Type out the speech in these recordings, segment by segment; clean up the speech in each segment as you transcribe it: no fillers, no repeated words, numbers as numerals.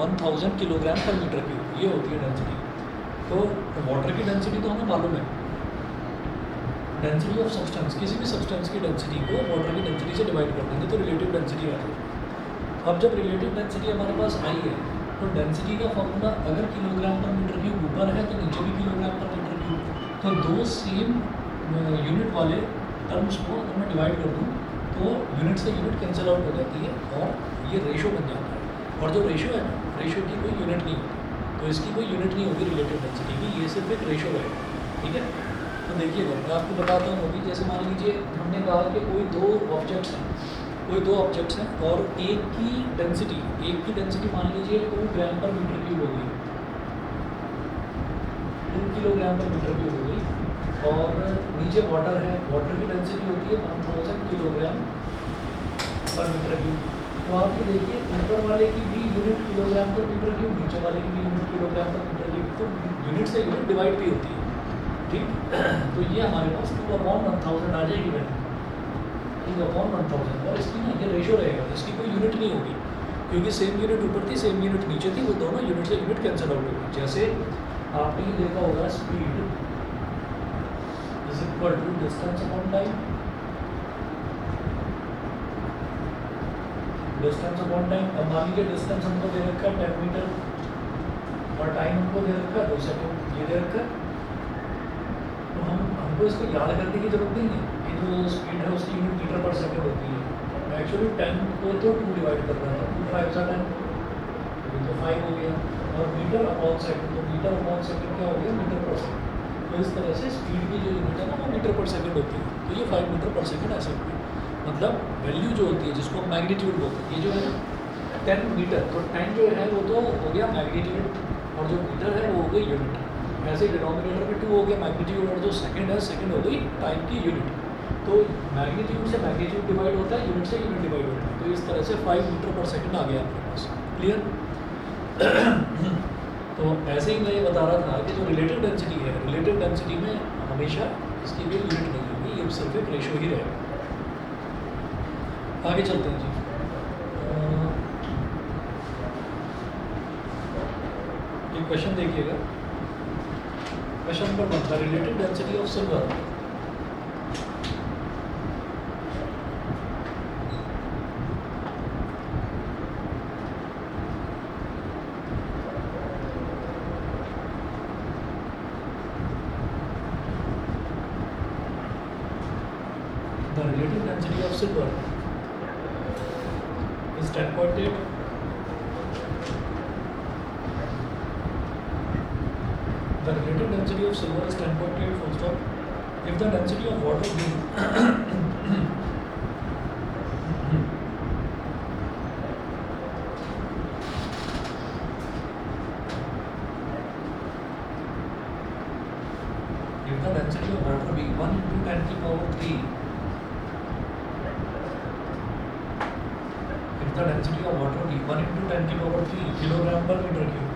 1000 kilogram पर metre cube, ये होती है डेंसिटी। तो वाटर की डेंसिटी तो हमें मालूम है, डेंसिटी ऑफ सब्सटेंस, किसी भी सब्सटेंस की डेंसिटी को वाटर की डेंसिटी से डिवाइड कर देंगे तो रिलेटिव डेंसिटी आ जाएगी। अब जब रिलेटिव डेंसिटी हमारे पास आई है तो डेंसिटी का फॉर्मूला अगर किलोग्राम पर मीटर क्यूब ऊपर है तो नीचे भी किलोग्राम पर मीटर क्यूब, तो दो सेम यूनिट वाले टर्म्स को अगर मैं डिवाइड कर दूँ तो यूनिट से यूनिट कैंसिल आउट हो जाती है और ये रेशो बन जाता है। और जो रेशो है ना, रेशो की कोई यूनिट नहीं होती, तो इसकी कोई यूनिट नहीं होगी रिलेटिव डेंसिटी की, ये सिर्फ एक रेशो है। ठीक है, तो देखिएगा मैं आपको बताता हूँ अभी, जैसे मान लीजिए हमने कहा कि कोई दो ऑब्जेक्ट्स हैं और एक की डेंसिटी मान लीजिए 2 ग्राम पर मीटर क्यूब हो गई, 2 किलोग्राम पर मीटर क्यूब हो गई, और नीचे वाटर है, वाटर की डेंसिटी होती है 1000 किलोग्राम पर मीटर क्यूब। तो आप ये देखिए ऊपर वाले की भी यूनिट किलोग्राम पर मीटर क्यूब, नीचे वाले की भी यूनिट किलोग्राम पर मीटर क्यूब, तो यूनिट से यूनिट डिवाइड भी होती है। ठीक, तो ये हमारे पास 2/1000 आ जाएगी वैल्यू, 2/1000, और इसकी ना ये रेशो रहेगा, इसकी कोई यूनिट नहीं होगी क्योंकि सेम यूनिट ऊपर थी सेम यूनिट नीचे थी, वो दोनों यूनिट से यूनिट कैंसिल आउट होगी। जैसे आपने ये देखा होगा speed is equal to distance upon time, distance upon time. अब मान लीजिए डिस्टेंस हमको दे रखा है 10 मीटर और टाइम हमको दे रखा है 2 सेकेंड, ये दे रखा है, तो हमको इसको याद करने की जरूरत नहीं है कि जो स्पीड है उसकी यूनिट मीटर पर सेकंड होती है। एक्चुअली 10 को तो 2 डिवाइड कर रहा था, 2 5 10, तो 5 हो गया, और मीटर अपॉन सेकंड, तो मीटर अपॉन सेकंड क्या हो गया, मीटर पर सेकंड। तो इस तरह से स्पीड की जो यूनिट है ना वो मीटर पर सेकंड होती है, तो ये 5 मीटर पर सेकंड ऐसे होती है। मतलब वैल्यू जो होती है जिसको मैग्नीट्यूड बोलते हैं, ये जो है 10 मीटर, तो 10 जो है वो तो हो गया मैग्नीट्यूड और जो मीटर है वो हो गई यूनिट। ऐसे डिनोमिनेटर में 2 हो गया मैग्नीट्यूड, और जो सेकंड है सेकंड हो गई टाइम की यूनिट। तो मैग्नीट्यूड से मैग्नीट्यूड डिवाइड होता है, यूनिट से यूनिट डिवाइड होता है, तो इस तरह से 5 मीटर पर सेकंड आ गया आपके पास। क्लियर? तो ऐसे ही मैं ये बता रहा था कि जो रिलेटिव डेंसिटी है, रिलेटिव डेंसिटी में हमेशा इसकी कोई यूनिट नहीं होगी, ये सिर्फ एक रेशो ही रहेगा। आगे चलते हैं जी। ये क्वेश्चन देखिएगा, question number 1, the relative density of silver is 10.8. The relative density of silver is 10.8 full stop. If the density of water be if the density of water be 1 into 10 to the power 3, if the density of water be 1 into 10 to the power 3 kilogram per meter cube,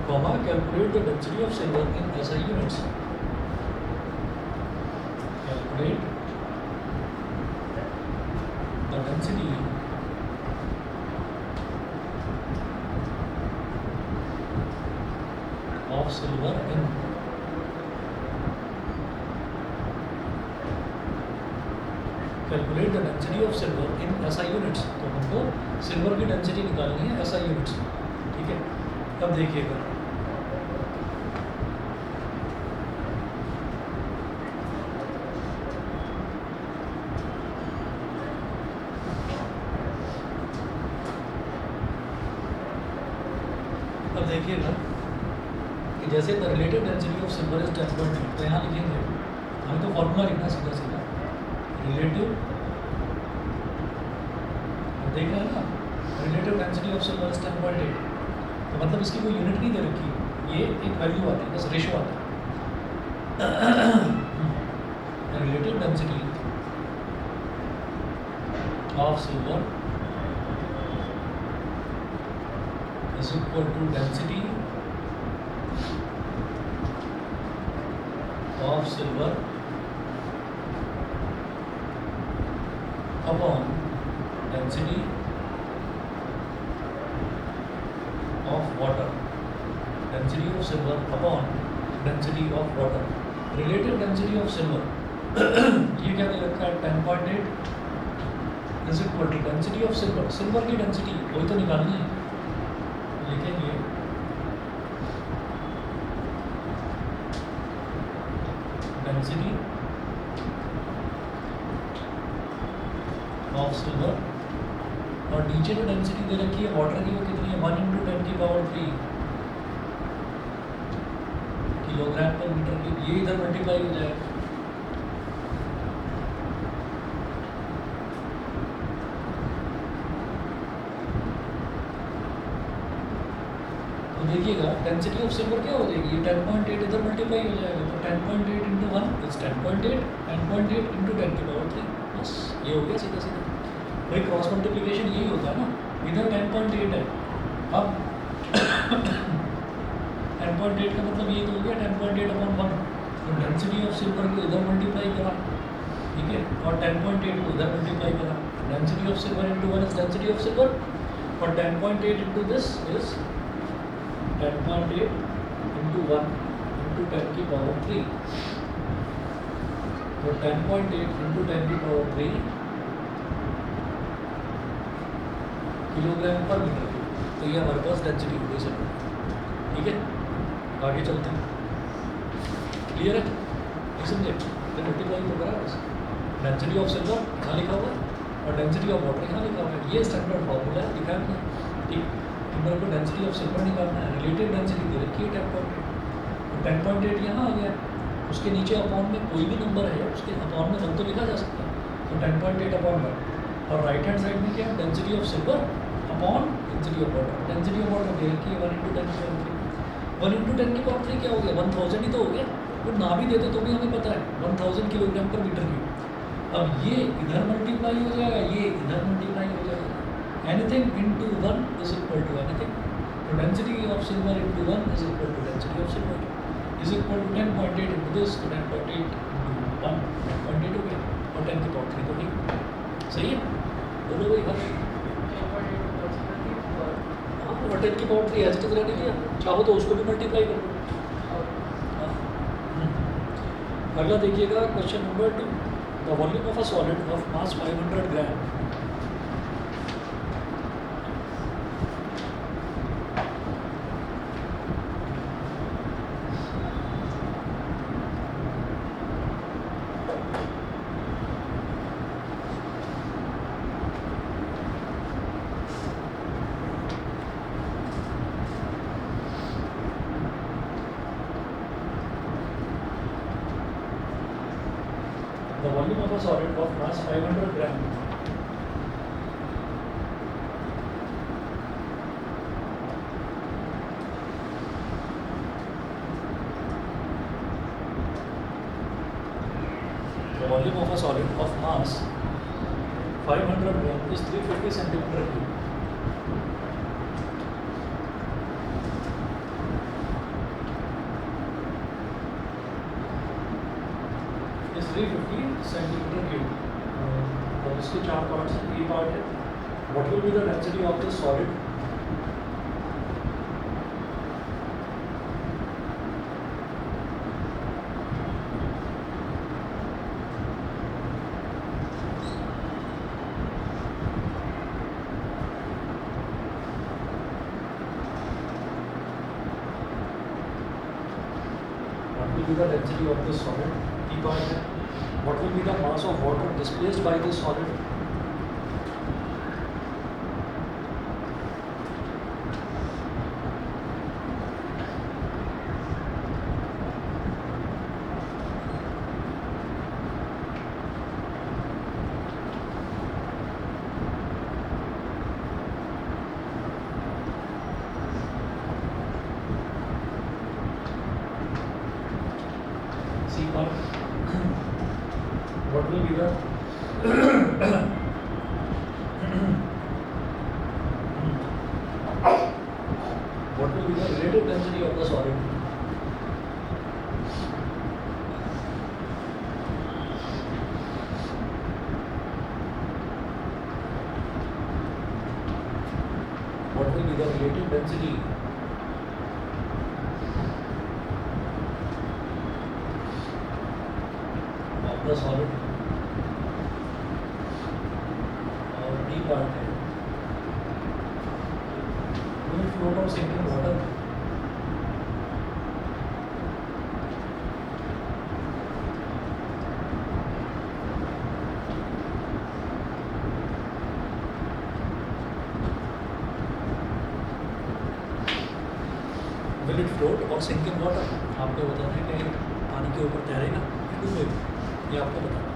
comma, calculate the density of silver in SI units. Calculate the density of silver in calculate the density of silver in SI units. तो हमको silver की density निकालनी है SI units. ठीक है, अब देखिएगा कि जैसे the relative density of silver is 10.8, तो यहाँ लिखेंगे, हमें तो फॉर्मूला लिखना सीधा सीधा रिलेटिव, देख रहे हैं ना, relative density of silver is 10.8, तो मतलब इसकी कोई यूनिट नहीं दे रखी, ये एक वैल्यू आती है, बस रेशो आता है। Relative density of silver is equal to density of silver upon density of water, density of silver upon density of water, relative density of silver. ये क्या दे रखा है 10.8 is equal to density of silver, silver की density वही तो निकालनी है, लिखेंगे डेंसिटी ऑफ सिल्वर, और नीचे जो डेंसिटी दे रखी है वाटर की वो कितनी है 1 × 10⁻³ किलोग्राम पर मीटर क्यूब, ये इधर मल्टीप्लाई हो जाएगा। तो देखिएगा डेंसिटी ऑफ सिल्वर क्या हो जाएगी, ये 10.8 इधर मल्टीप्लाई हो जाएगा, तो 10.8 × 1 इज 10.8, 10.8 × 10⁻³, बस ये हो गया सीधा सीधा। भाई क्रॉस मल्टीप्लिकेशन यही होता है ना, इधर 10.8 है, अब 10.8 का मतलब ये तो हो गया 10.8/1, तो डेंसिटी ऑफ सिल्वर को इधर मल्टीप्लाई करा, ठीक है, और 10.8 को इधर मल्टीप्लाई करा, density of silver × 1 is density of silver, और 10.8 × दिस इज 10.8 × 1 × 10⁻³ तो 10.8 × 10⁻³ किलोग्राम पर मीटर क्यूब, तो ये हमारे पास डेंसिटी हो गई सिल्वर, ठीक है। आगे चलते हैं, क्लियर है, नहीं समझे, तो मल्टीप्लाई तो करा बस, डेंसिटी ऑफ सिल्वर यहाँ लिखा हुआ है और डेंसिटी ऑफ वाटर यहाँ लिखा हुआ है, ये स्टैंडर्ड फॉर्मूला है, लिखा है हमने, ठीक। मेरे को डेंसिटी ऑफ सिल्वर निकालना है, रिलेटिव डेंसिटी दे रखी है 10.8, तो 10.8 यहाँ आ गया, उसके नीचे अपॉन में कोई भी नंबर है उसके अपॉन में 1 तो लिखा जा सकता है, तो 10.8/1, और राइट हैंड साइड में क्या है density of silver upon density of water, density of water दे रखी है 1 × 10⁻³ 1 × 10⁻³ क्या हो गया 1000 ही तो हो गया, वो ना भी देते तो भी हमें पता है 1000 किलोग्राम पर मीटर क्यूब। अब ये इधर मल्टीप्लाई हो जाएगा, ये इधर मल्टीप्लाई हो जाएगा, anything × 1 is equal to anything, तो density of silver × 1 is equal to density of silver is equal to 10.8 × this, तो 10.8 × 1 10.8 हो गया, और 10⁻³ तो ठीक सही है, बोलो भाई हर्ष, और 10⁻³ एज इट इज रहने दिया, चाहो तो उसको भी मल्टीप्लाई कर लो। अगला देखिएगा question number 2, the volume of a solid of mass 500 gram the volume of a solid of mass 500 gram the volume of a solid of mass 500 gram is 350 centimeter cube. is 350 centimeter cube. और इसके 4 parts हैं, ये part है what will be the density of this solid what will be the density of this solid, T part है what will be the mass of water displaced by this solid, C part what will be the what will be the relative density of the solid, what will be the relative density of the solid और D part है fluid float or sink in water. Will it float or sink in water? आपको बताना है कि पानी के ऊपर तैरेगा या डूबेगा, ये आपको बताना है।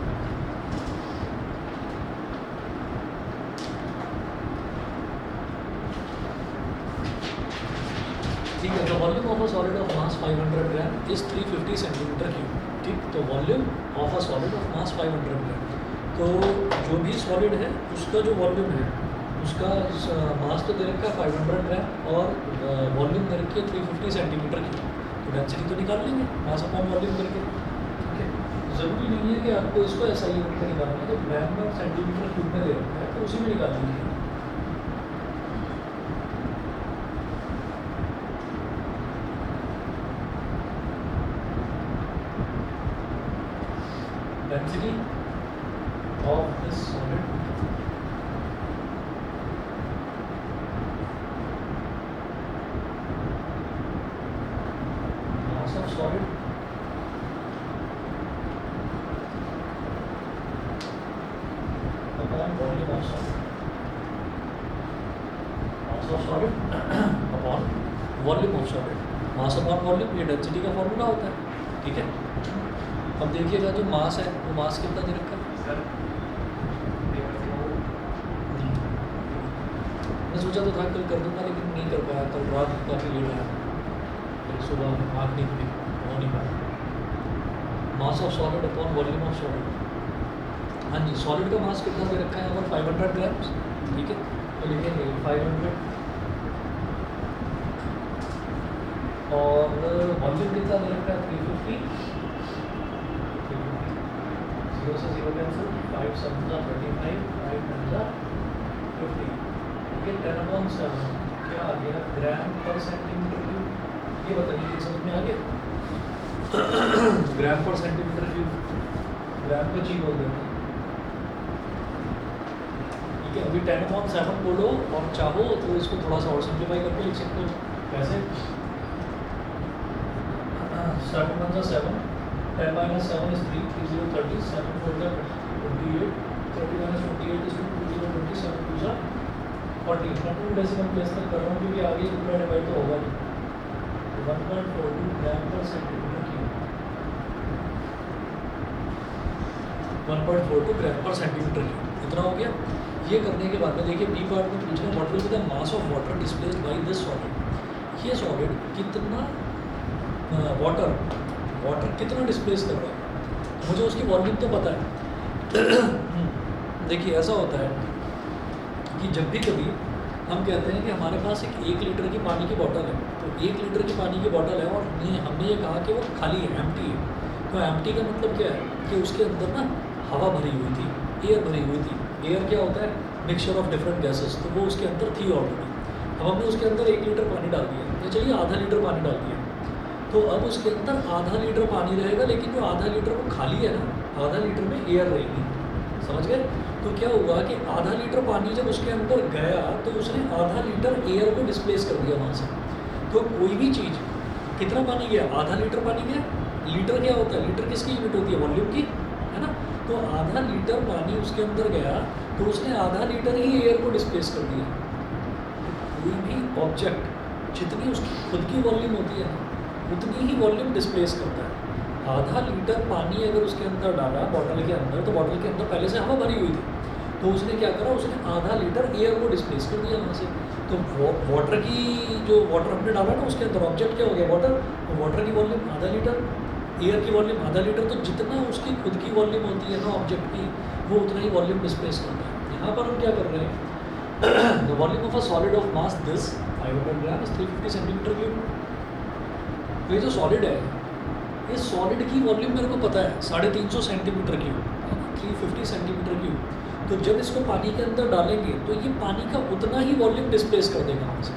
ठीक है, तो volume of a solid of mass 500 gram is 350 centimetre cube. ठीक, तो volume of a solid of mass 500 ग्राम, तो जो भी सॉलिड है उसका जो वॉल्यूम है उसका मास तो दे रखा है 500 ग्राम और वॉल्यूम दे रखी है 350 सेंटीमीटर क्यूब। तो डेंसिटी तो निकाल लेंगे मास अपॉन वॉल्यूम करके। ठीक है, ज़रूरी नहीं है कि आपको इसको ऐसा ही यूनिट में निकालना है, तो ग्राम में सेंटीमीटर क्यूब में दे रखा है तो उसी में निकाल लीजिए। Density of this solid mass of solid upon volume of solid, mass of solid upon volume of solid, mass upon volume ये डेंसिटी का फॉर्मूला होता है। ठीक है, अब देखिएगा जो मास है वो मास कितना दे रखा है। मैं सोचा तो था कल कर दूंगा लेकिन नहीं कर पाया, कल रात काफ़ी लेट आया, फिर सुबह आँख नहीं खुली, हो नहीं पाया। Mass of solid upon volume of solid. हाँ जी, सॉलिड का मास कितना दे रखा है हमारा 500 ग्राम्स। ठीक है, तो लिखेंगे 500 और वॉल्यूम कितना दे रखा है 350। 0 से 0 कैंसिल, 5 7 35, 5 10 50। ये 10/7 क्या आ गया ग्राम पर सेंटीमीटर क्यूब। ये बताइए समझ में आ गया? ग्राम पर सेंटीमीटर क्यूब, ग्राम को जी बोल देते हैं। ठीक है, अभी 10/7 बोलो और चाहो तो इसको थोड़ा सा और सिंप्लीफाई करके लिख सकते हो। कैसे? 7 10 minus 7 is 3, 3 0 30, 7 4 is 28, 30 minus 48 is 2, 2 0 20, 7 2 is 40। मैं 2 डेसिमल प्लेस तक कर रहा हूँ क्योंकि आगे पूरा डिवाइड तो होगा नहीं। 1.42 ग्राम पर सेंटीमीटर क्यूब, 1.42 ग्राम पर सेंटीमीटर क्यूब इतना हो गया। ये करने के बाद में देखिए बी पार्ट में पूछ रहे हैं what will be the mass of water displaced by this solid. ये सॉलिड कितना वाटर कितना डिस्प्लेस कर रहा है, मुझे उसकी वॉल्यूम तो पता है। देखिए ऐसा होता है कि जब भी कभी हम कहते हैं कि हमारे पास एक लीटर की पानी की बोतल है, तो 1 लीटर की पानी की बोतल है और हमने ये कहा कि वो खाली है, एम्प्टी है। तो एम्प्टी का मतलब क्या है कि उसके अंदर ना हवा भरी हुई थी, एयर भरी हुई थी। एयर क्या होता है? मिक्सचर ऑफ डिफरेंट गैसेस, तो वो उसके अंदर थी ऑलरेडी। अब हमने उसके अंदर 1 लीटर पानी डाल दिया, तो चलिए आधा लीटर पानी डाल दिया, तो अब उसके अंदर आधा लीटर पानी रहेगा, लेकिन जो आधा लीटर वो खाली है ना, आधा लीटर में एयर रहेगी। समझ गए? तो क्या हुआ कि आधा लीटर पानी जब उसके अंदर गया तो उसने आधा लीटर एयर को डिस्प्लेस कर दिया वहाँ से। तो कोई भी चीज़, कितना पानी गया? आधा लीटर पानी गया। लीटर क्या होता है? लीटर किसकी यूनिट होती है? वॉल्यूम की, है ना। तो आधा लीटर पानी उसके अंदर गया तो उसने आधा लीटर ही एयर को डिस्प्लेस कर दिया। कोई भी ऑब्जेक्ट जितनी उसकी खुद की वॉल्यूम होती है उतनी ही वॉल्यूम डिस्प्लेस करता है। आधा लीटर पानी अगर उसके अंदर डाला बॉटल के अंदर, तो बॉटल के अंदर पहले से हवा भरी हुई थी, तो उसने क्या करा? उसने आधा लीटर एयर को डिस्प्लेस कर दिया वहाँ से। तो वाटर की जो वाटर हमने डाला ना उसके अंदर ऑब्जेक्ट क्या हो गया? वाटर। तो वाटर की वॉल्यूम आधा लीटर, एयर की वॉल्यूम आधा लीटर, तो जितना उसकी खुद की वॉल्यूम होती है ना ऑब्जेक्ट की, वो उतना ही वॉल्यूम डिस्प्लेस करता है। यहाँ पर हम क्या कर रहे हैं? The volume of a solid of mass this 500 gram is 350 centimetre cube. तो ये जो सॉलिड है, इस सॉलिड की वॉल्यूम मेरे को पता है 350 सेंटीमीटर क्यूब, 350 सेंटीमीटर क्यूब। तो जब इसको पानी के अंदर डालेंगे तो ये पानी का उतना ही वॉल्यूम डिस्प्लेस कर देगा वहाँ से।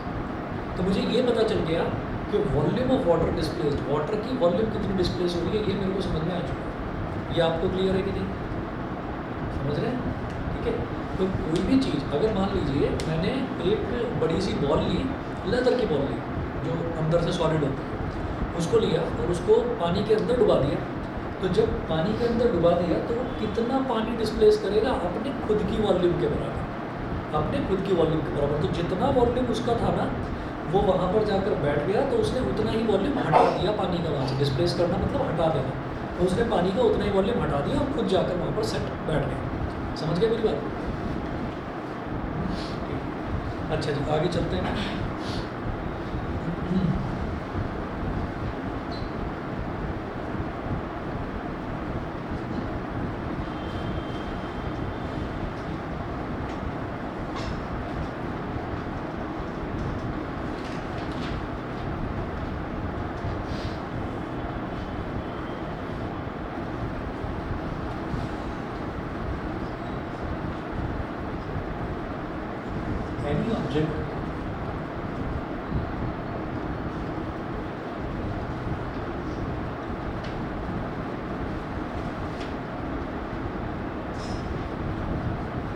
तो मुझे ये पता चल गया कि volume of water displaced, water की वॉल्यूम कितनी डिस्प्लेस हो रही है, ये मेरे को समझ में आ चुका है। ये आपको क्लियर है कि नहीं, समझ रहे हैं? ठीक है। तो कोई भी चीज़, अगर मान लीजिए मैंने एक बड़ी सी बॉल ली, लेदर की बॉल ली जो अंदर से सॉलिड होती है, उसको लिया और उसको पानी के अंदर डुबा दिया। तो जब पानी के अंदर डुबा दिया तो वो कितना पानी डिस्प्लेस करेगा? अपने खुद की वॉल्यूम के बराबर, अपने खुद की वॉल्यूम के बराबर। तो जितना वॉल्यूम उसका था ना, वो वहाँ पर जाकर बैठ गया, तो उसने उतना ही वॉल्यूम हटा दिया पानी का वहाँ से। डिस्प्लेस करना मतलब हटा देना, तो उसने पानी का उतना ही वॉल्यूम हटा दिया और खुद जाकर वहाँ पर सेट बैठ गया। समझ गए मेरी बात? अच्छा जी, आगे चलते हैं।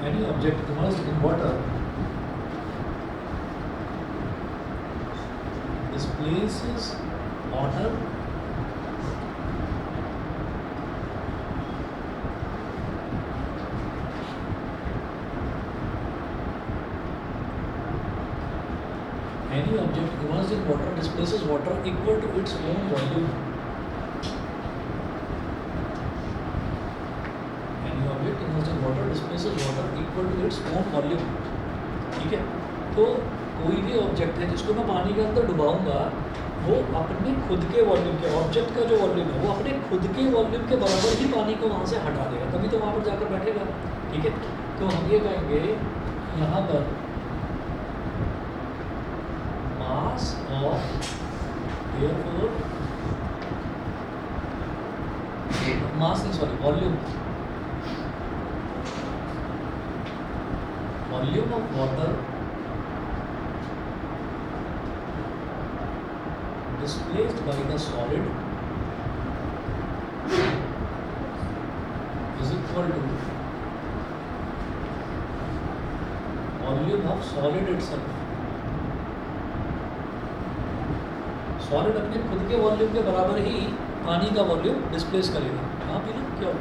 Any object immersed in water displaces water any object immersed in water displaces water equal to its own volume. Any object immersed in water displaces water equal to its own volume. ठीक है। तो कोई भी object है जिसको मैं पानी के अंदर डुबाऊंगा, वो अपने खुद के वॉल्यूम के, ऑब्जेक्ट का जो वॉल्यूम है वो अपने खुद के वॉल्यूम के बराबर ही पानी को वहाँ से हटा देगा, तभी तो वहाँ पर जाकर बैठेगा। ठीक है। तो हम ये कहेंगे यहाँ पर mass of, therefore mass नहीं, sorry, volume of water displaced by the solid is equal to volume of solid itself. Solid अपने खुद के वॉल्यूम के बराबर ही पानी का वॉल्यूम डिस्प्लेस करेगा। हाँ पीना क्या हो?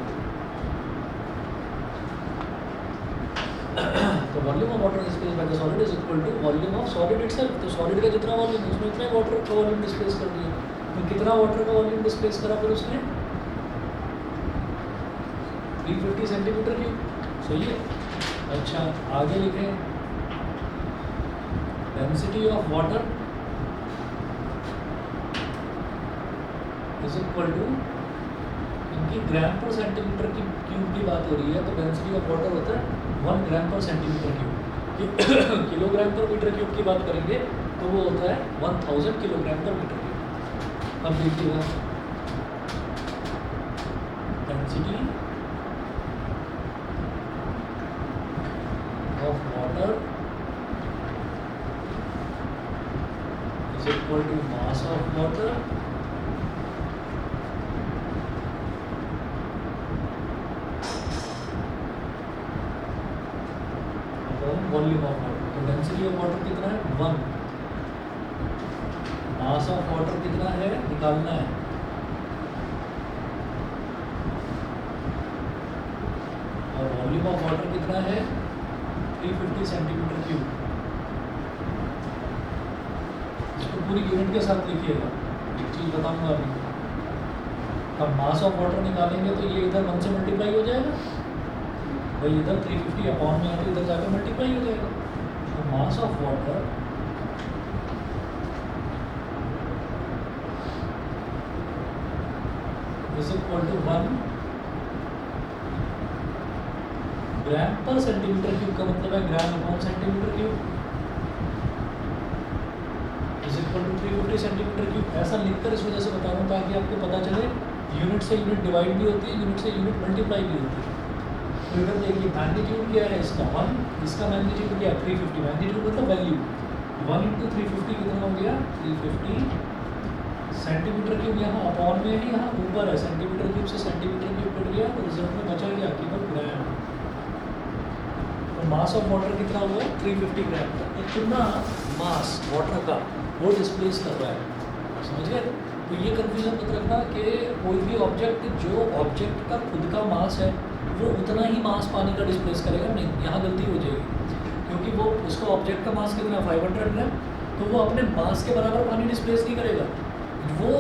तो volume of water displace by the solid is equal to volume of solid itself. तो सॉलिड का जितना वॉल्यूम है उसमें उतना ही वाटर का वॉल्यूम डिस्प्लेस कर दिया। तो कितना वाटर का वॉल्यूम डिस्प्लेस करा फिर उसने? 350 सेंटीमीटर क्यूब। सही है। अच्छा आगे लिखें, density of water is equal to, इनकी ग्राम पर सेंटीमीटर की क्यूब की बात हो रही है, तो डेंसिटी ऑफ वाटर होता है 1 ग्राम पर सेंटीमीटर क्यूब। किलोग्राम पर मीटर क्यूब की बात करेंगे तो वो होता है 1000 किलोग्राम पर मीटर क्यूब। अब देखिएगा density of water is equal to mass of water volume of water. तो डेंसिटी ऑफ वाटर कितना है? 1। मास ऑफ वाटर कितना है निकालना है, और वॉल्यूम ऑफ वाटर कितना है? 350 सेंटीमीटर क्यूब। इसको पूरी यूनिट के साथ लिखिएगा। एक चीज़ बताऊंगा अभी। अब मास ऑफ वाटर निकालेंगे तो ये इधर 1 से मल्टीप्लाई हो जाएगा, भाई इधर 350 अपॉन में है तो इधर जाकर मल्टीप्लाई हो जाएगा। तो mass of water is equal to 1 gram पर सेंटीमीटर क्यूब, का मतलब है gram upon centimetre cube, is equal to 350 centimetre cube. ऐसा लिखकर इस वजह से बता रहा हूँ ताकि आपको पता चले यूनिट से यूनिट डिवाइड भी होती है, यूनिट से यूनिट मल्टीप्लाई भी होती है। तो इधर देखिए मैग्नीट्यूड क्या है इसका 1, इसका मैग्नीट्यूड क्या है 350। मैग्नीट्यूड मतलब वैल्यू, 1 × 350 कितना हो गया 350 सेंटीमीटर क्यूब। यहाँ अपॉन में ही यहाँ ऊपर है, सेंटीमीटर क्यूब से सेंटीमीटर क्यूब कट गया तो रिजल्ट में बचा गया केवल ग्राम। तो मास ऑफ वाटर कितना हुआ 350 ग्राम का। इतना मास वाटर का वो डिस्प्लेस कर रहा है, समझ गए। तो ये कन्फ्यूजन मत रखना कि कोई भी ऑब्जेक्ट जो ऑब्जेक्ट का खुद का मास है वो उतना ही मास पानी का डिस्प्लेस करेगा, नहीं यहाँ गलती हो जाएगी, क्योंकि वो उसका ऑब्जेक्ट का मास कितना 500 ग्राम, तो वो अपने मास के बराबर पानी डिस्प्लेस नहीं करेगा, वो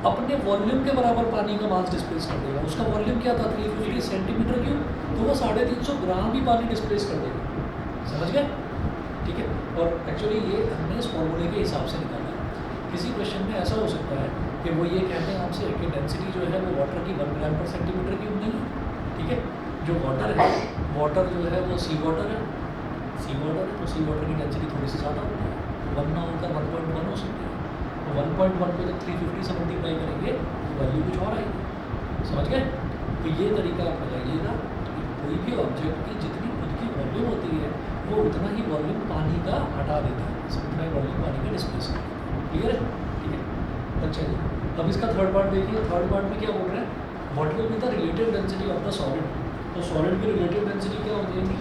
अपने वॉल्यूम के बराबर पानी का मास डिस्प्लेस कर देगा। उसका वॉल्यूम क्या था 350 सेंटीमीटर क्यूब, तो वो 350 ग्राम भी पानी डिस्प्लेस कर देगा, समझ गए, ठीक है। और एक्चुअली ये हमने इस फॉर्मूले के हिसाब से निकाला है। किसी क्वेश्चन में ऐसा हो सकता है कि वो ये कहते हैं आपसे कि डेंसिटी जो है वो वाटर की 1 ग्राम पर सेंटीमीटर क्यूब नहीं है, ठीक है। जो वाटर है, वाटर जो है वो सी वाटर है, सी वाटर है, तो सी वाटर की डेंसिटी थोड़ी सी ज़्यादा होती है, 1 ना होकर 1.1 हो सकती है। तो 1.1 को जब 350 से मल्टीप्लाई करेंगे तो वैल्यू कुछ और आएगी, समझ गए। तो ये तरीका आप लगाइएगा कि कोई भी ऑब्जेक्ट की जितनी खुद की वॉल्यूम होती है वो उतना ही वॉल्यूम पानी का हटा देता है, उतना ही वॉल्यूम पानी का डिस्प्लेस करता है, क्लियर है, ठीक है। अच्छा जी, अब इसका थर्ड पार्ट देखिए। थर्ड पार्ट में क्या बोल रहे हैं, what will be the relative density of the solid. तो सॉलिड की रिलेटिव डेंसिटी क्या हो जाएगी,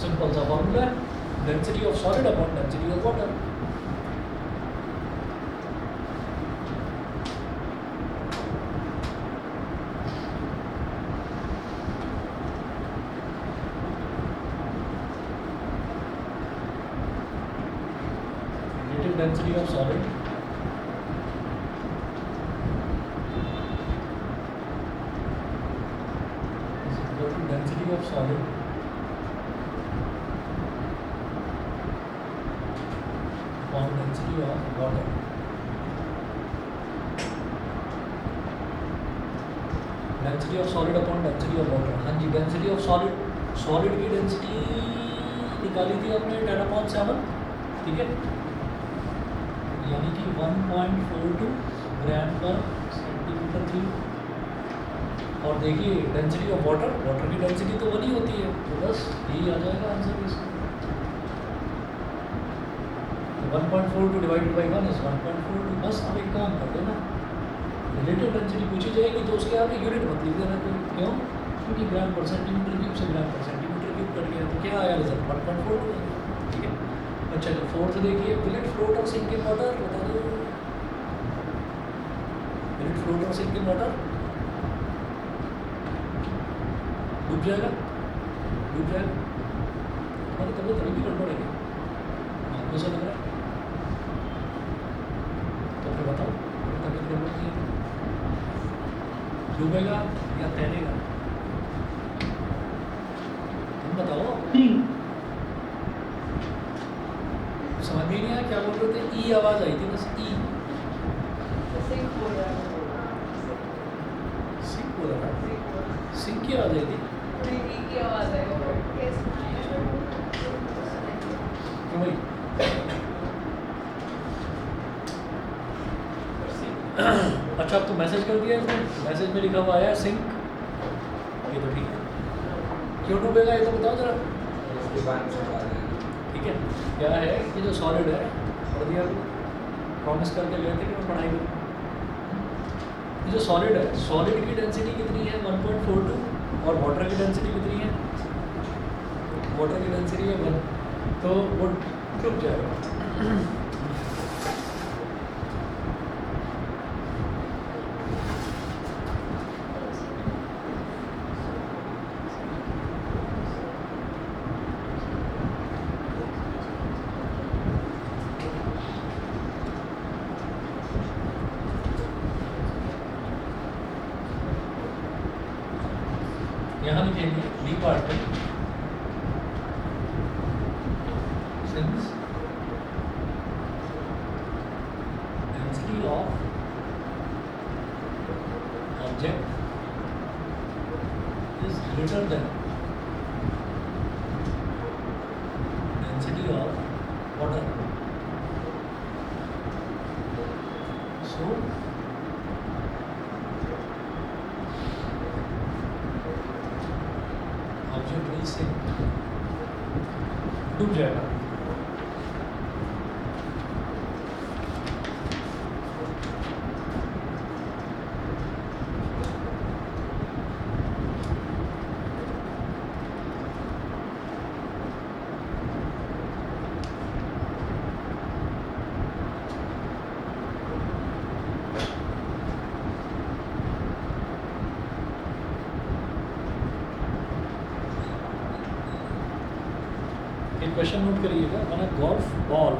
सिंपल सा फॉर्मूला है, density of solid upon density of water. Relative density of solid density of solid upon density of water। Density of solid upon density of water. हाँ जी, density of solid, solid की density निकाली थी हमने 10/7, ठीक है, यानी कि 1.42 ग्राम पर सेंटीमीटर क्यूब। और देखिए डेंसिटी ऑफ वाटर, वाटर की डेंसिटी तो 1 ही होती है, तो बस यही आ जाएगा आंसर इसका। 1.42 डिवाइडेड बाई 1 इज 1.42। बस अब एक काम कर देना, रिलेटिव डेंसिटी पूछी जाएगी तो उसके आगे यूनिट मत लिख देना, क्यों, क्योंकि ग्राम पर सेंटीमीटर क्यूब से ग्राम पर सेंटीमीटर क्यूब कट गया, तो क्या आया रिजल्ट 1.42, ठीक है। अच्छा तो फोर्थ देखिए, विल इट फ्लोट और सिंक इन वाटर, बता दो, विल इट फ्लोट और सिंक इन वाटर, डूब जाएगा, डूब जाएगा। हमारी तबीयत अभी भी गड़बड़ है, आपको ऐसा लग रहा है, तो फिर बताओ तबीयत गड़बड़ नहीं है, डूबेगा या तैरेगा, तुम बताओ। समझ में नहीं आया क्या बोल रहे थे, ई आवाज़ आई थी बस, ई सिंक बोल रहा था, सिंक की आवाज़ आई थी, की आवाज़ है वही। अच्छा अब तो मैसेज कर दिया इसने, मैसेज में लिखा हुआ आया सिंक, ये तो ठीक है, क्यों डूबेगा ये तो बताओ जरा, ठीक है। क्या है कि जो सॉलिड है, पढ़ दिया प्रॉमिस करके गए थे कि मैं पढ़ाई करूँ, जो सॉलिड है, सॉलिड की डेंसिटी कितनी है 1.42 और वाटर की डेंसिटी कितनी है, वाटर की डेंसिटी है 1, तो वो डूब जाएगा। यहाँ लिखेंगे बी पार्ट में, since density of object is greater than density of water, so object will sink, डूब जाएगा। क्वेश्चन नोट करिएगा, मैंने golf ball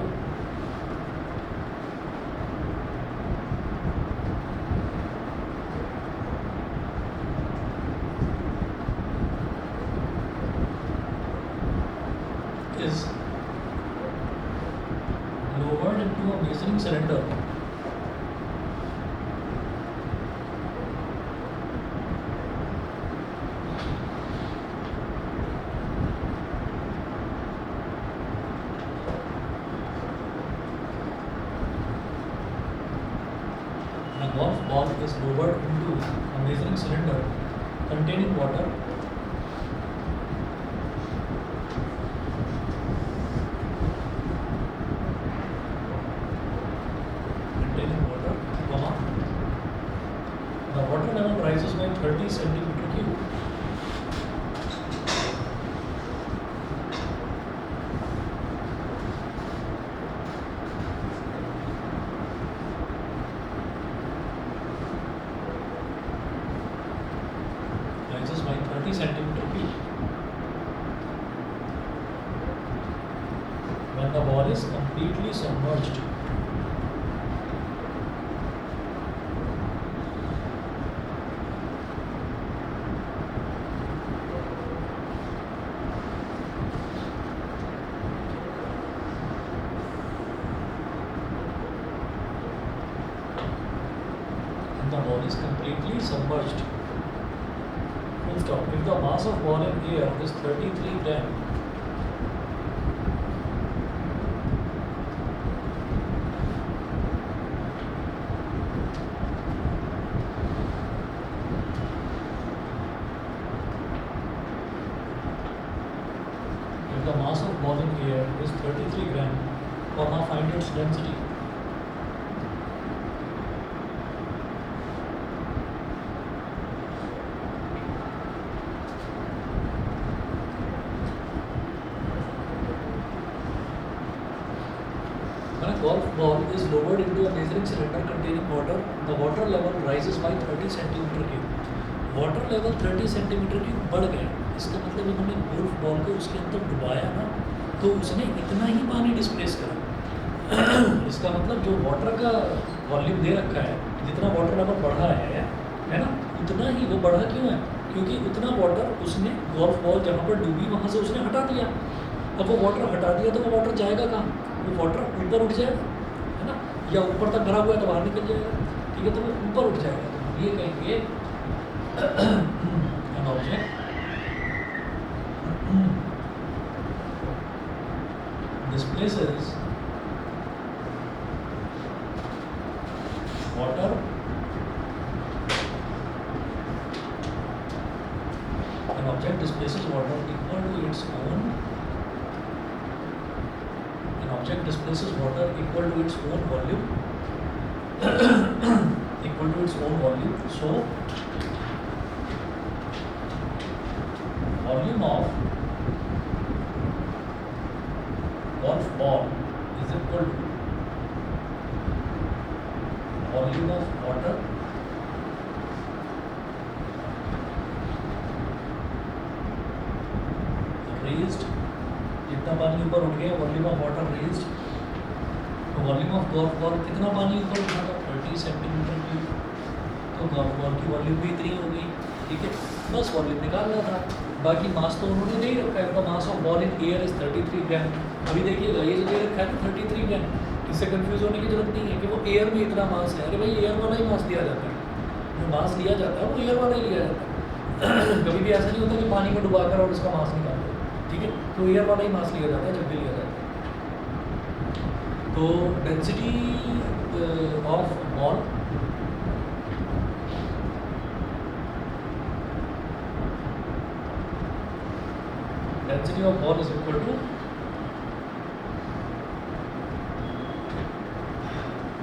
is lowered into a measuring cylinder a golf ball is lowered into a measuring cylinder containing water comma, the water level rises by 30 centimeter cube. Rises by 30 centimeter cube when the ball is completely submerged. The ball is completely submerged. Full stop. If the mass of ball in air is 33 gram, if the mass of ball in air is 33 gram, comma, find its density. When a golf ball is lowered into a measuring cylinder containing water, the water level rises by 30 centimeter cube. Water level 30 centimetre cube बढ़ गया, इसका मतलब इन्होंने golf ball को उसके अंदर डुबाया ना, तो उसने इतना ही पानी डिस्प्लेस करा। इसका मतलब जो वाटर का वॉल्यूम दे रखा है, जितना वाटर लेवल बढ़ा है ना, उतना ही वो बढ़ा क्यों है? क्योंकि उतना वाटर उसने गोल्फ बॉल जहाँ पर डूबी वहाँ से उसने हटा दिया। अब वो वाटर हटा दिया तो वो वाटर जाएगा कहाँ? वो वाटर ऊपर उठ जाएगा, है ना, या ऊपर तक भरा हुआ है तो बाहर निकल जाएगा, ठीक है, तो वो ऊपर उठ जाएगा। तो ये कहेंगे an object displaces water an object displaces water equal to its own an object displaces water equal to its own volume equal to its own volume. So volume of golf ball is equal to volume of water raised, जितना पानी ऊपर उठ गया, volume of water raised, तो volume of golf ball कितना पानी ऊपर उठा था? 30 सेंटीमीटर क्यूब, तो गोल्फ बॉल की वॉल्यूम भी इतनी हो गई, ठीक है, बस वॉल्यूम निकालना था। बाकी मास तो उन्होंने नहीं रखा है, तो mass of ball in air is 33 ग्राम। अभी देखिएगा ये जो दे रखा है ना 33 ग्राम, इससे कंफ्यूज होने की जरूरत नहीं है कि वो एयर में इतना मास है। अरे भाई एयर वाला ही मास दिया जाता है, जो मास लिया जाता है वो एयर वाला ही लिया जाता है। कभी भी ऐसा नहीं होता कि पानी में डुबा कर और उसका मास निकाल दो, ठीक है, तो एयर वाला ही मास लिया जाता है जब भी लिया जाता है। तो density of ball density of ball is equal to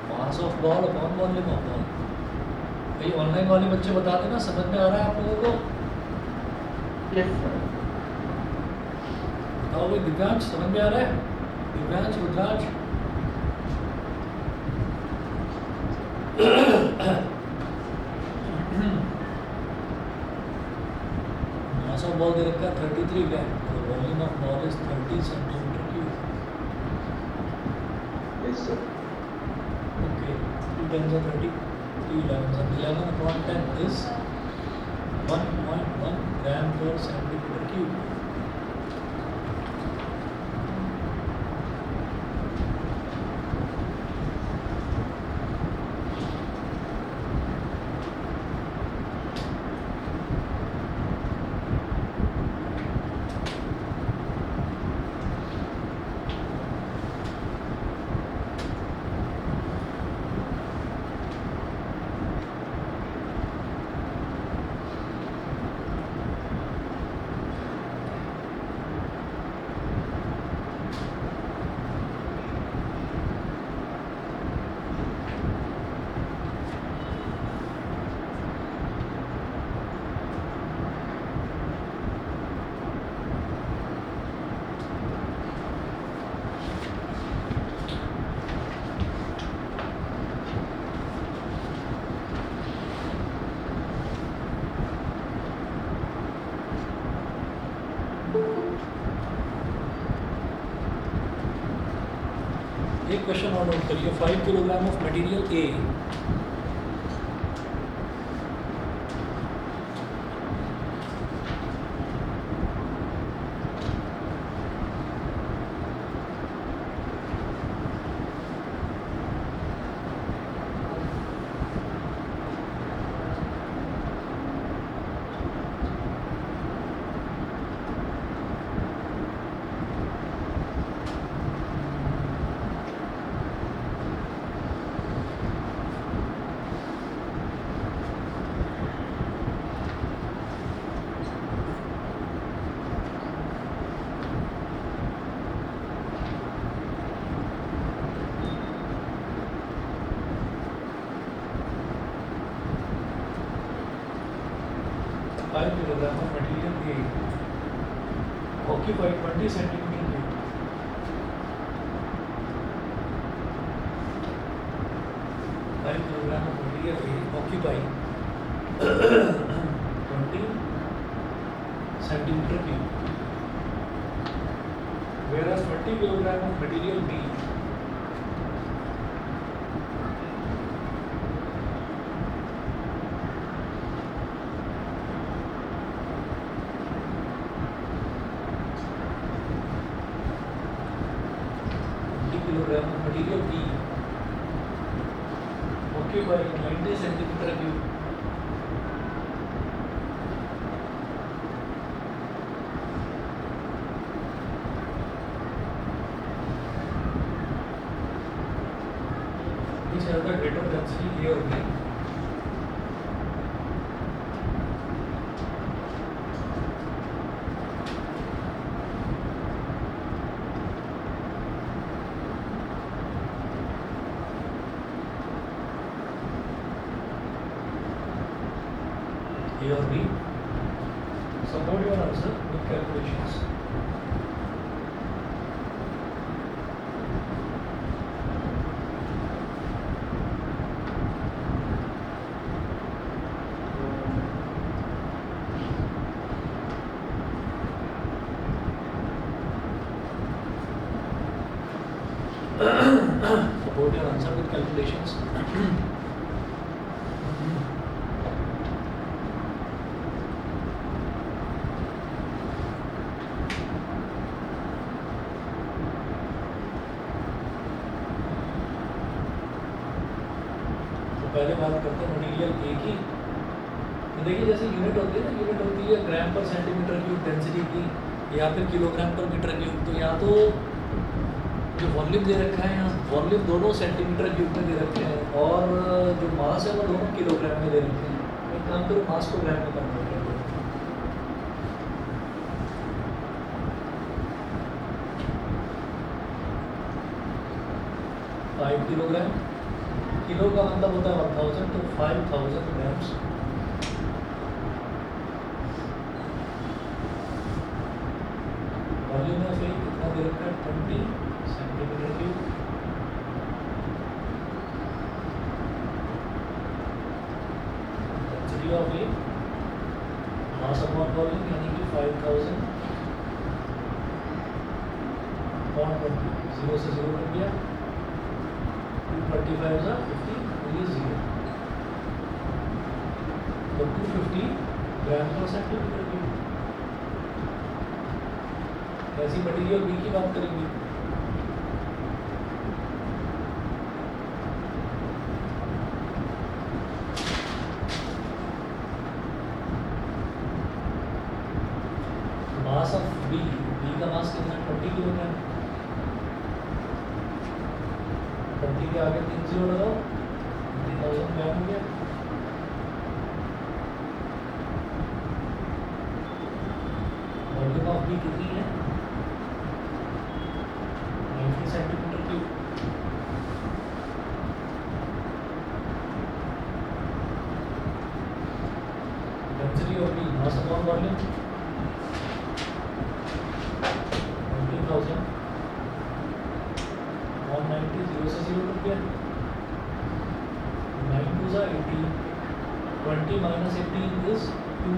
mass of ball upon volume of ball। भाई ऑनलाइन वाले बच्चे बता देना, समझ में आ रहा है आप लोगों को? Yes sir. बताओ भाई, दिव्यांश समझ में आ रहा है? Divyansh, Rudransh, mass of ball दे रखा है 33 ग्राम, तो volume of ball is 30 centimetre 10s are 30, 2 11s, and 11 upon 10 is 1.1 gram per centimeter cube. एक क्वेश्चन और नोट करिए, 5 kilogram of material A kilogram of material A occupy 20 centimeter cube. Five kilogram of material A occupy 20 centimeter cube, whereas 20 kilogram of material B kilogram of material B occupy 90 centimeter cube. Which has the greater density A or B? A or B? Support your answer with calculations. Support your answer with calculations. पहले बात करते हैं material A की। तो देखिए जैसे unit होती है ना, यूनिट होती है ग्राम पर सेंटीमीटर क्यूब डेंसिटी की, या फिर किलोग्राम पर मीटर क्यूब। तो यहाँ तो जो वॉल्यूम दे रखा है, यहाँ वॉल्यूम दोनों सेंटीमीटर क्यूब में दे रखे हैं, और जो मास है वो दोनों किलोग्राम में दे रखे हैं। एक काम करो, मास को ग्राम में कन्वर्ट कर दो। फाइव किलोग्राम, किलो का मतलब होता है 1000, तो 5000 ग्राम्स वॉल्यूम है। फिर कितना दे रखा है, 20 centimetre cube. Density of A mass upon volume, यानी कि 5000 अपॉन 20, 0 से 0 कर दिया, 235 50, ये 0 तो 250 ग्राम पर सेंटीमीटर क्यूब। ऐसी मटेरियल बी की बात करेंगे। मास ऑफ बी का मास कितना 20 किलोग्राम। 20 के आगे 3 0 लगाओ 20,000 ग्राम हो गया। वॉल्यूम ऑफ बी कितनी है 90 centimetre cube. Density of B mass upon volume 20,000 190 0 से 0 कट गया 9 2 जा 18 20 minus 18 is 2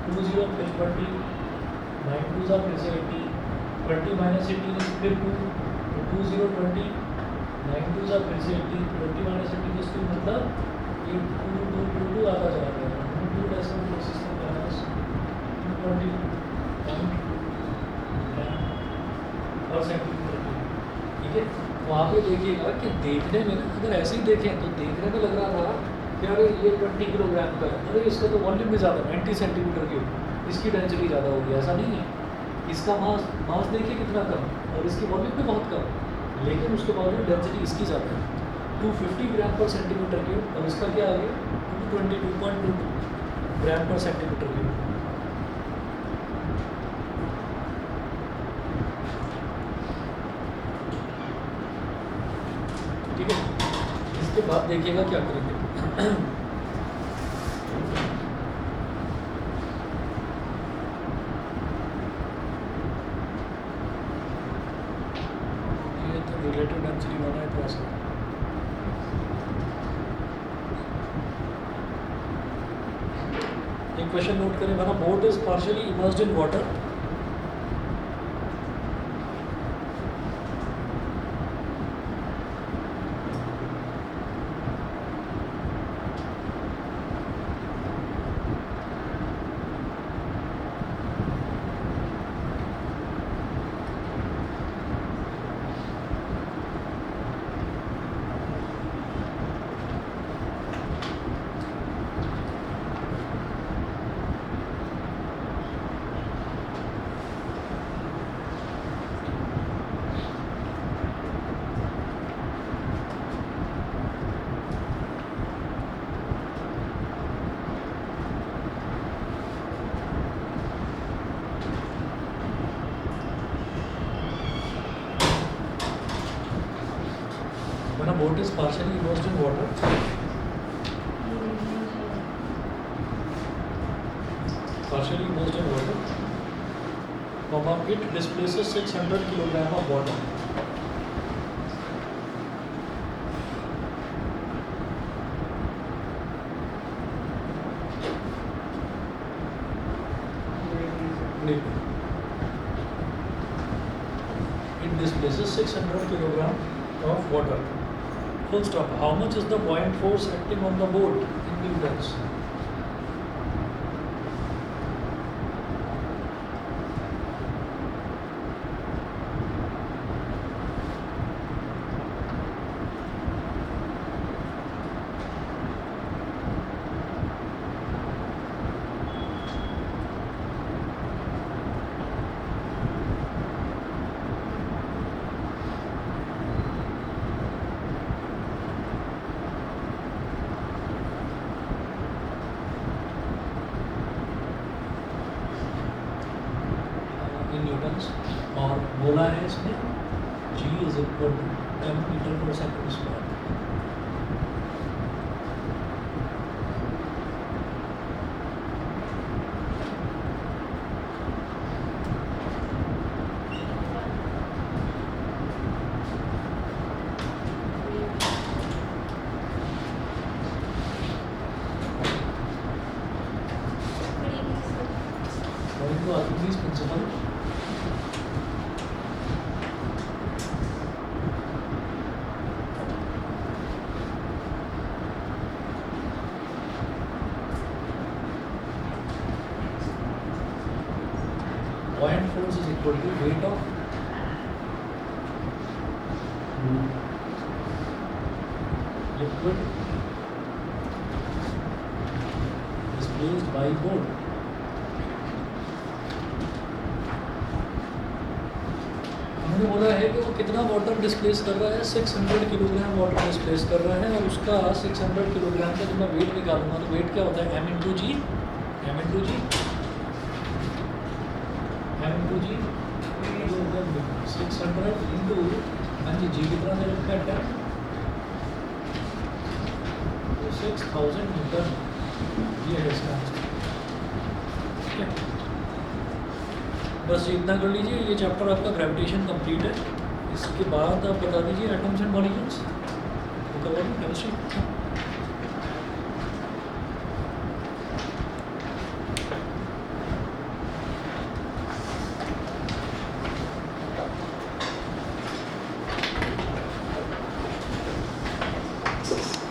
20 फिर 20 9 2 जा फिर से 18 20 minus 18 is फिर 2 20 20 9 2 जा फिर से 18 20 minus 18 is 2 मतलब ये 2 आता चला गया 2 डेसिमल सिस्टम का है 220 और सेंटीमीटर ठीक है। वहाँ पे देखिएगा कि देखने में ना अगर ऐसे ही देखें तो देखने में लग रहा था कि अरे ये 20 किलोग्राम का है, अरे इसका तो वॉल्यूम भी ज़्यादा 90 सेंटीमीटर क्यूब, इसकी डेंसिटी ज़्यादा होगी। ऐसा नहीं है, इसका मास देखिए कितना कम और इसकी वॉल्यूम भी बहुत कम, लेकिन उसके बावजूद डेंसिटी इसकी ज़्यादा है 250 ग्राम पर सेंटीमीटर क्यूब और इसका क्या आ गया 222.22 ग्राम पर सेंटीमीटर क्यूब। ठीक है, इसके बाद देखिएगा क्या करेंगे ये तो रिलेटिव डेंसिटी बना है तो ऐसा एक क्वेश्चन नोट करें बना boat is partially immersed in water when a boat is partially immersed in water it displaces 600 kilogram of water it displaces 600 kilogram of water. Full stop. How much is the buoyant force acting on the boat in newtons? Newtons और बोला है इसमें G is equal to 10 metre पर second square. Archimedes principle equal to weight of liquid displaced by board. हमने बोला है कि वो कितना वाटर डिस्प्लेस कर रहा है, 600 किलोग्राम वाटर डिस्प्लेस कर रहा है, और उसका 600 किलोग्राम का जब मैं वेट निकालूंगा तो वेट क्या होता है, m इंटू जी, m इंटू जी, m इंटू जी, 600 इंटू, हाँ जी, जी कितना दे रखा है, 6000 न्यूटन, ये है इसका आंसर। ठीक है, बस इतना कर लीजिए, ये चैप्टर आपका ग्रेविटेशन कंप्लीट है। इसके बाद आप बता दीजिए एटम्स एंड मॉलिक्यूल्स, केमिस्ट्री।